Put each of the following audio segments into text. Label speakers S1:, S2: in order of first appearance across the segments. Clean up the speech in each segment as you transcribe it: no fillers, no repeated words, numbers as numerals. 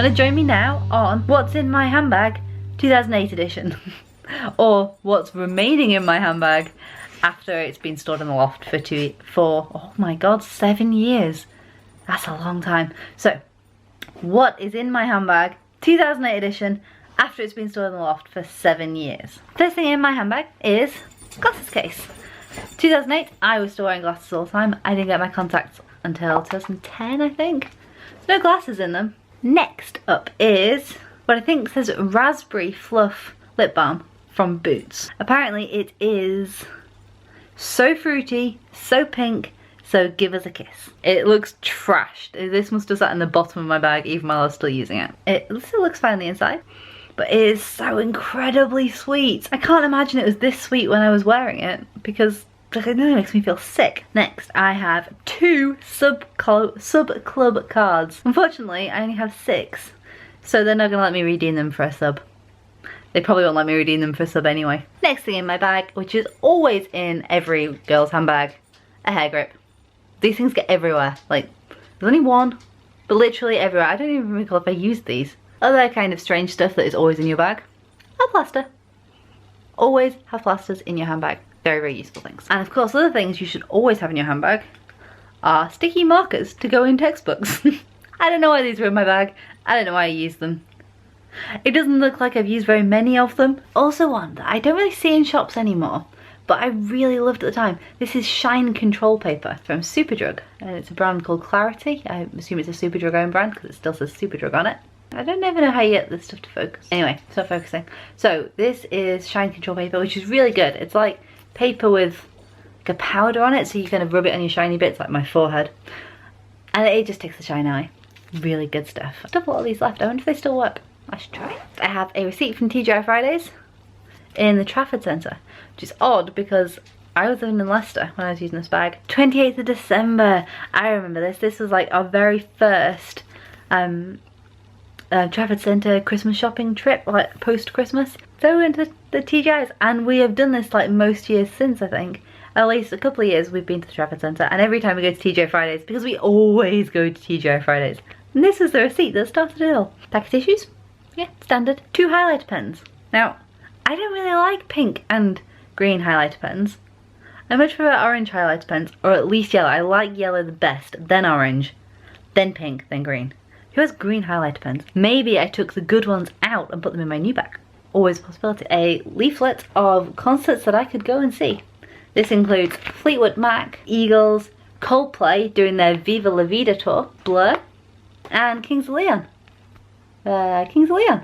S1: want to join me now on What's in My Handbag 2008 edition? Or what's remaining in my handbag after it's been stored in the loft for oh my god, 7 years. That's a long time. So, what is in my handbag 2008 edition after it's been stored in the loft for 7 years? First thing in my handbag is glasses case. 2008, I was still wearing glasses all the time. I didn't get my contacts until 2010, I think. No glasses in them. Next up is what I think says Raspberry Fluff Lip Balm from Boots. Apparently it is so fruity, so pink, so give us a kiss. It looks trashed. This must have sat in the bottom of my bag even while I was still using it. It still looks fine on the inside, but it is so incredibly sweet. I can't imagine it was this sweet when I was wearing it because it really makes me feel sick. Next, I have 2 sub club cards. Unfortunately, I only have 6, so they're not gonna let me redeem them for a sub. They probably won't let me redeem them for a sub anyway. Next thing in my bag, which is always in every girl's handbag, a hair grip. These things get everywhere. Like, there's only one, but literally everywhere. I don't even recall if I used these. Other kind of strange stuff that is always in your bag, a plaster. Always have plasters in your handbag. Very, very useful things. And of course, other things you should always have in your handbag are sticky markers to go in textbooks. I don't know why these were in my bag. I don't know why I used them. It doesn't look like I've used very many of them. Also one that I don't really see in shops anymore, but I really loved at the time. This is Shine Control Paper from Superdrug. And it's a brand called Clarity. I assume it's a Superdrug own brand because it still says Superdrug on it. I don't ever know how you get this stuff to focus. Anyway, it's not focusing. So this is Shine Control Paper, which is really good. It's like paper with like a powder on it, so you kind of rub it on your shiny bits like my forehead. And it just takes the shine away. Really good stuff. I still have a lot of these left. I wonder if they still work. I should try. I have a receipt from TGI Fridays in the Trafford Centre, which is odd because I was living in Leicester when I was using this bag. 28th of December. I remember this. This was like our very first Trafford Centre Christmas shopping trip, like post-Christmas. So we went to the TGI's, and we have done this like most years since, I think. At least a couple of years we've been to the Trafford Centre, and every time we go to TGI Fridays, because we always go to TGI Fridays. And this was the receipt that started it all. Pack of tissues. Yeah, standard. 2 highlighter pens. Now, I don't really like pink and green highlighter pens. I much prefer orange highlighter pens, or at least yellow. I like yellow the best, then orange, then pink, then green. Who has green highlighter pens? Maybe I took the good ones out and put them in my new bag. Always a possibility. A leaflet of concerts that I could go and see. This includes Fleetwood Mac, Eagles, Coldplay doing their Viva La Vida tour, Blur, and Kings of Leon. Kings of Leon.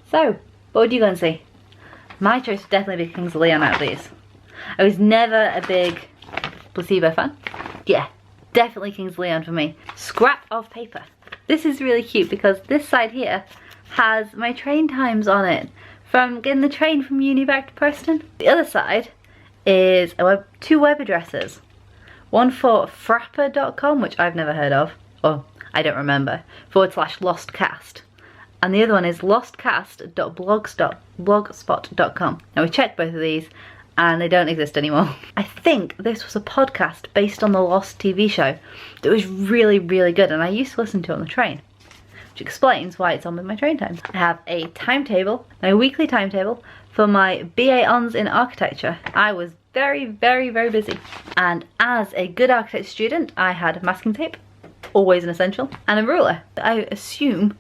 S1: So, what would you go and see? My choice would definitely be Kings of Leon out of these. I was never a big Placebo fan. Yeah, definitely Kings of Leon for me. Scrap of paper. This is really cute because this side here has my train times on it from getting the train from uni back to Preston. The other side is 2 web addresses. One for frapper.com, which I've never heard of, or I don't remember, /lostcast. And the other one is lostcast.blogspot.com. Now we checked both of these and they don't exist anymore. I think this was a podcast based on the Lost TV show that was really, really good, and I used to listen to it on the train, which explains why it's on with my train times. I have a timetable, my weekly timetable for my BA Hons in architecture. I was very, very, very busy. And as a good architecture student, I had masking tape, always an essential, and a ruler. I assume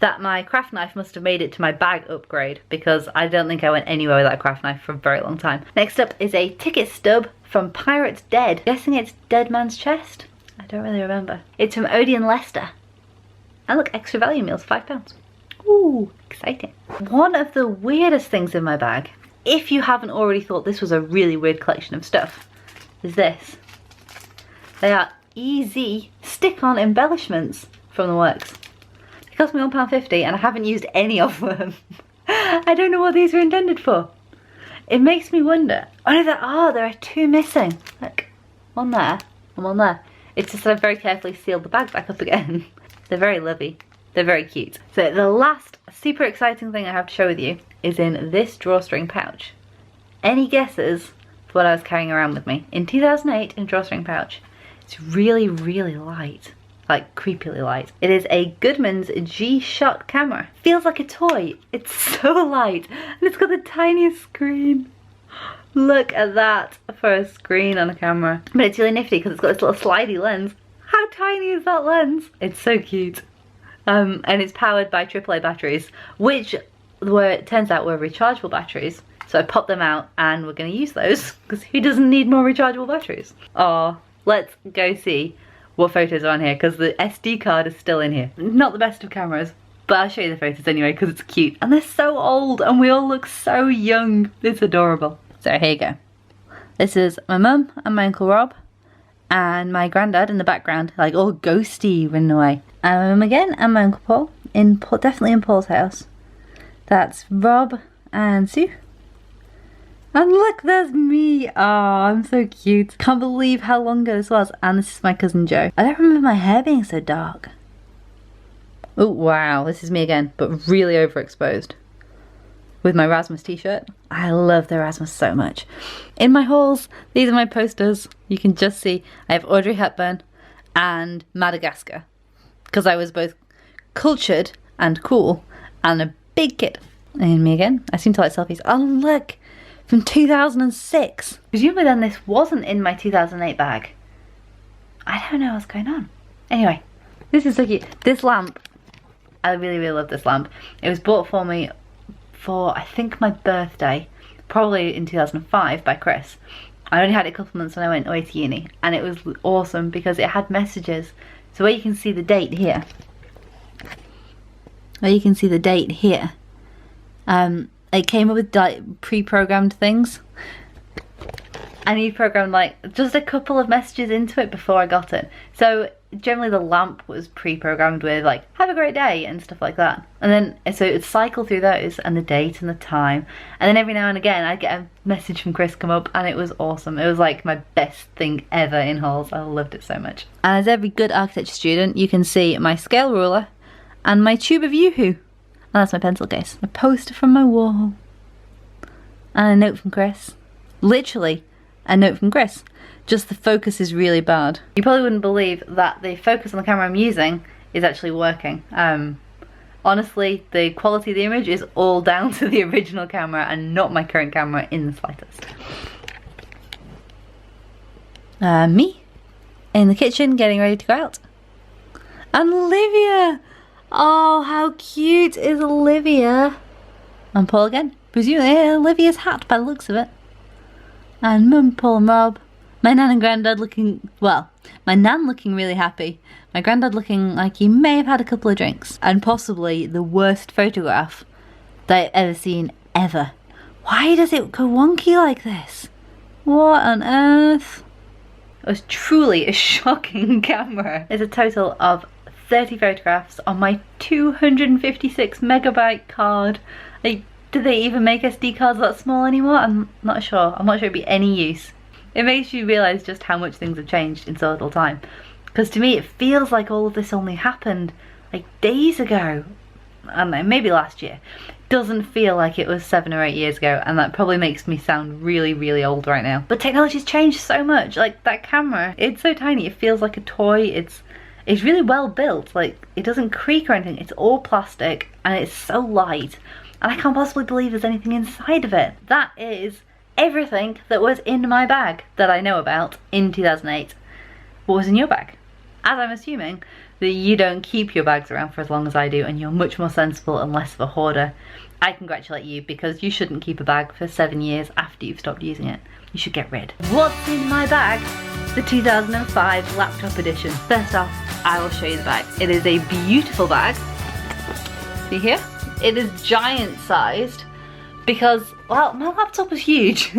S1: that my craft knife must have made it to my bag upgrade because I don't think I went anywhere with that craft knife for a very long time. Next up is a ticket stub from Pirates Dead. Guessing it's Dead Man's Chest? I don't really remember. It's from Odeon Leicester. And look, extra value meals, £5. Ooh, exciting. One of the weirdest things in my bag, if you haven't already thought this was a really weird collection of stuff, is this. They are easy stick-on embellishments from the works. It cost me £1.50 and I haven't used any of them. I don't know what these are intended for. It makes me wonder. Oh no, there are 2 missing. Look, one there and one there. It's just that I've very carefully sealed the bag back up again. They're very lovely. They're very cute. So the last super exciting thing I have to show with you is in this drawstring pouch. Any guesses for what I was carrying around with me? In 2008, in a drawstring pouch. It's really, really light. like creepily light. It is a Goodman's G-Shock camera. Feels like a toy. It's so light and it's got the tiniest screen. Look at that for a screen on a camera. But it's really nifty because it's got this little slidey lens. How tiny is that lens? It's so cute. And it's powered by AAA batteries, which it turns out were rechargeable batteries. So I popped them out and we're going to use those because who doesn't need more rechargeable batteries? Oh, let's go see what photos are on here because the SD card is still in here. Not the best of cameras, but I'll show you the photos anyway because it's cute. And they're so old and we all look so young. It's adorable. So here you go. This is my mum and my Uncle Rob and my granddad in the background, like all ghosty running away. And my mum again and my Uncle Paul, definitely in Paul's house. That's Rob and Sue. And look, there's me. Oh, I'm so cute. Can't believe how long ago this was. And this is my cousin Joe. I don't remember my hair being so dark. Oh, wow. This is me again, but really overexposed. With my Rasmus t-shirt. I love the Rasmus so much. In my hauls, these are my posters. You can just see I have Audrey Hepburn and Madagascar. Because I was both cultured and cool and a big kid. And me again. I seem to like selfies. Oh, look. From 2006. Presumably then this wasn't in my 2008 bag. I don't know what's going on. Anyway, this is so cute. This lamp, I really, really love this lamp. It was bought for me for, I think, my birthday, probably in 2005 by Chris. I only had it a couple months when I went away to uni, and it was awesome because it had messages. So where you can see the date here, it came up with like pre-programmed things, and he programmed like just a couple of messages into it before I got it. So generally the lamp was pre-programmed with like have a great day and stuff like that, and then so it would cycle through those and the date and the time, and then every now and again I'd get a message from Chris come up, and it was awesome. It was like my best thing ever in hauls. I loved it so much. And as every good architecture student, you can see my scale ruler and my tube of Yoo-hoo. And that's my pencil case. A poster from my wall. And a note from Chris. Literally a note from Chris. Just the focus is really bad. You probably wouldn't believe that the focus on the camera I'm using is actually working. Honestly, the quality of the image is all down to the original camera and not my current camera in the slightest. Me in the kitchen getting ready to go out. And Olivia! Oh, how cute is Olivia? And Paul again. Presumably Olivia's hat by the looks of it. And Mum, Paul and Rob. My nan and granddad looking, well, my nan looking really happy. My granddad looking like he may have had a couple of drinks. And possibly the worst photograph that I've ever seen, ever. Why does it go wonky like this? What on earth? It was truly a shocking camera. There's a total of 30 photographs on my 256 megabyte card. Like, do they even make SD cards that small anymore? I'm not sure. I'm not sure it'd be any use. It makes you realise just how much things have changed in so little time. Because to me it feels like all of this only happened like days ago. I don't know, maybe last year. It doesn't feel like it was 7 or 8 years ago, and that probably makes me sound really, really old right now. But technology's changed so much. Like that camera, it's so tiny, it feels like a toy. It's really well built, like it doesn't creak or anything. It's all plastic and it's so light, and I can't possibly believe there's anything inside of it. That is everything that was in my bag that I know about in 2008. What was in your bag? As I'm assuming that you don't keep your bags around for as long as I do, and you're much more sensible and less of a hoarder, I congratulate you, because you shouldn't keep a bag for 7 years after you've stopped using it. You should get rid. What's in my bag? The 2005 laptop edition. First off, I will show you the bag. It is a beautiful bag. See here? It is giant sized because, well, my laptop was huge.